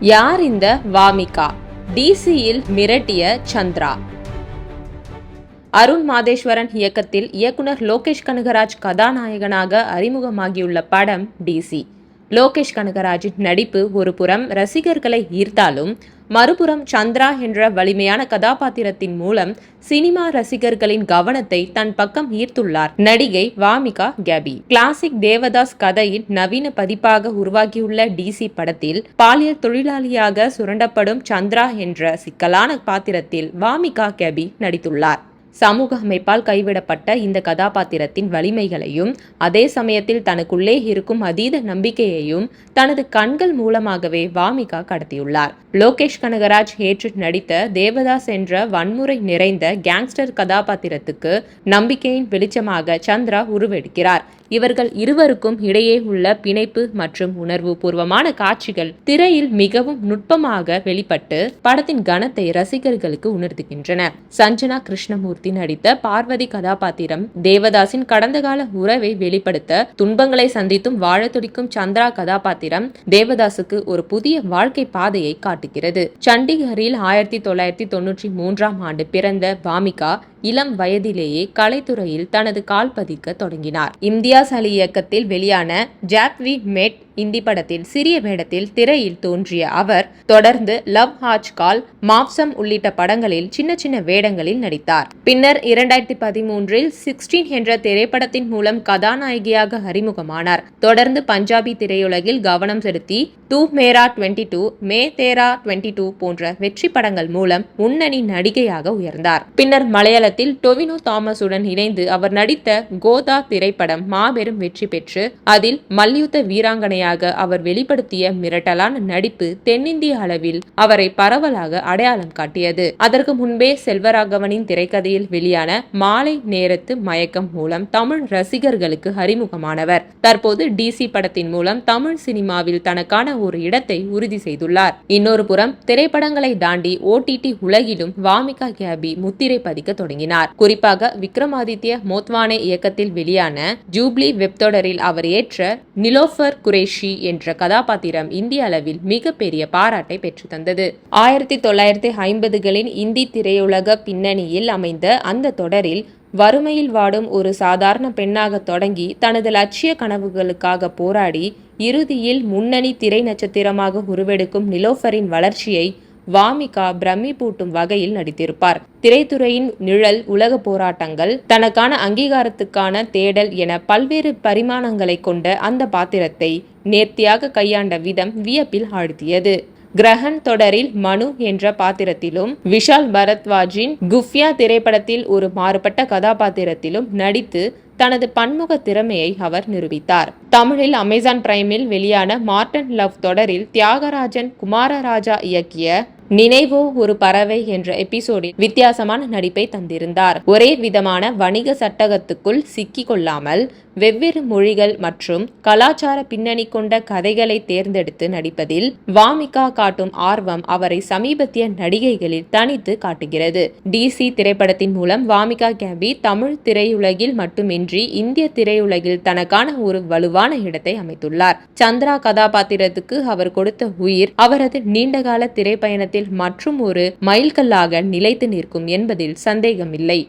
யார் இந்த வாமிகா? டிசியில் மிரட்டிய சந்திரா. அருண் மாதேஸ்வரன் இயக்கத்தில் இயக்குனர் லோகேஷ் கனகராஜ் கதாநாயகனாக அறிமுகமாகியுள்ள படம் டிசி. லோகேஷ் கனகராஜின் நடிப்பு ஒரு புறம் ரசிகர்களை ஈர்த்தாலும் மறுபுறம் சந்திரா என்ற வலிமையான கதாபாத்திரத்தின் மூலம் சினிமா ரசிகர்களின் கவனத்தை தன் பக்கம் ஈர்த்துள்ளார் நடிகை வாமிகா கேபி. கிளாசிக் தேவதாஸ் கதையின் நவீன பதிப்பாக உருவாகியுள்ள டிசி படத்தில் பாலியல் தொழிலாளியாக சுரண்டப்படும் சந்திரா என்ற சிக்கலான பாத்திரத்தில் வாமிகா கேபி நடித்துள்ளார். சமூக அமைப்பால் கைவிடப்பட்ட இந்த கதாபாத்திரத்தின் வலிமைகளையும் அதே சமயத்தில் தனக்குள்ளே இருக்கும் அதீத நம்பிக்கையையும் தனது கண்கள் மூலமாகவே வாமிகா கடத்தியுள்ளார். லோகேஷ் கனகராஜ் ஏற்று நடித்த தேவதாஸ் என்ற வன்முறை நிறைந்த கேங்ஸ்டர் கதாபாத்திரத்துக்கு நம்பிக்கையின் வெளிச்சமாக சந்திரா உருவெடுக்கிறார். இவர்கள் இருவருக்கும் இடையே உள்ள பிணைப்பு மற்றும் உணர்வு பூர்வமான காட்சிகள் திரையில் மிகவும் நுட்பமாக வெளிப்பட்டு படத்தின் கனத்தை ரசிகர்களுக்கு உணர்த்துகின்றன. சஞ்சனா கிருஷ்ணமூர்த்தி நடித்த பார்வதி கதாபாத்திரம் தேவதாசின் கடந்த கால உறவை வெளிப்படுத்த துன்பங்களை சந்தித்தும் வாழ துடிக்கும் சந்திரா கதாபாத்திரம் தேவதாசுக்கு ஒரு புதிய வாழ்க்கை பாதையை காட்டுகிறது. சண்டிகரில் 1993 பிறந்த வாமிகா இளம் வயதிலேயே கலைத்துறையில் தனது கால் பதிக்க தொடங்கினார். இம்தியாஸ் அலி இயக்கத்தில் வெளியான ஜாப் வி மேட் இந்தி படத்தில் சிறிய வேடத்தில் திரையில் தோன்றிய அவர் தொடர்ந்து லவ் ஹாஜ் கால், மாப்சம் உள்ளிட்ட படங்களில் சின்ன சின்ன வேடங்களில் நடித்தார். பின்னர் 2013 16 என்ற திரைப்படத்தின் மூலம் கதாநாயகியாக அறிமுகமானார். தொடர்ந்து பஞ்சாபி திரையுலகில் கவனம் செலுத்தி தூ மேரா 22, மே தேரா 22 போன்ற வெற்றி படங்கள் மூலம் முன்னணி நடிகையாக உயர்ந்தார். பின்னர் மலையாளத்தில் டொவினோ தாமஸுடன் இணைந்து அவர் நடித்த கோதா திரைப்படம் மாபெரும் வெற்றி பெற்று அதில் மல்யுத்த வீராங்கனையாக அவர் வெளிப்படுத்திய மிரட்டலான நடிப்பு தென்னிந்திய அளவில் அவரை பரவலாக அடையாளம் காட்டியது. அதற்கு முன்பே செல்வராகவனின் திரைக்கதையில் வெளியான மாலை நேரத்து மயக்கம் மூலம் தமிழ் ரசிகர்களுக்கு அறிமுகமானவர். தற்போது டிசி படத்தின் மூலம் தமிழ் சினிமாவில் தனக்கான ஒரு இடத்தை உறுதி செய்துள்ளார். இன்னொரு புறம் திரைப்படங்களை தாண்டி ஓடிடி உலகிலும் வாமிகா கேபி முத்திரை பதிக்க தொடங்கினார். குறிப்பாக விக்ரமாதித்ய மோத்வானே இயக்கத்தில் வெளியான ஜூப்ளி வெப்தொடரில் அவர் ஏற்ற நிலோஃபர் குரேஷி என்ற கதாபாத்திரம் இந்திய அளவில் மிகப்பெரிய பாராட்டை பெற்று தந்தது. 1950களின் இந்தி திரையுலக பின்னணியில் அமைந்த அந்த தொடரில் வறுமையில் வாடும் ஒரு சாதாரண பெண்ணாக தொடங்கி தனது லட்சிய கனவுகளுக்காக போராடி இறுதியில் முன்னணி திரை நட்சத்திரமாக உருவெடுக்கும் நிலோஃபரின் வளர்ச்சியை வாமிகா பிரமிப்பூட்டும் வகையில் நடித்திருப்பார். திரைத்துறையின் நிழல், உலக போராட்டங்கள், தனக்கான அங்கீகாரத்துக்கான தேடல் என பல்வேறு பரிமாணங்களை கொண்ட அந்த பாத்திரத்தை நேர்த்தியாக கையாண்ட விதம் வியப்பில் ஆழ்த்தியது. கிரஹன் தொடரில் மனு என்ற பாத்திரத்திலும் விஷால் பரத்வாஜின் குஃப்யா திரைப்படத்தில் ஒரு மாறுபட்ட கதாபாத்திரத்திலும் நடித்து தனது பன்முக திறமையை அவர் நிரூபித்தார். தமிழில் அமேசான் பிரைமில் வெளியான மார்டன் லவ் தொடரில் தியாகராஜன் குமாரராஜா இயக்கிய நினைவோ ஒரு பறவை என்ற எபிசோடில் வித்தியாசமான நடிப்பை தந்திருந்தார். ஒரே விதமான வணிக சட்டகத்துக்குள் சிக்கி கொள்ளாமல் வெவ்வேறு மொழிகள் மற்றும் கலாச்சார பின்னணி கொண்ட கதைகளை தேர்ந்தெடுத்து நடிப்பதில் வாமிகா காட்டும் ஆர்வம் அவரை சமீபத்திய நடிகைகளில் தனித்து காட்டுகிறது. டிசி திரைப்படத்தின் மூலம் வாமிகா கேபி தமிழ் திரையுலகில் மட்டுமின்றி இந்திய திரையுலகில் தனக்கான ஒரு வலுவான இடத்தை அமைத்துள்ளார். சந்திரா கதாபாத்திரத்துக்கு அவர் கொடுத்த உயிர் அவரது நீண்டகால திரைப்பயணத்தில் மற்றும் ஒரு மைல்கல்லாக நிலைத்து நிற்கும் என்பதில் சந்தேகமில்லை.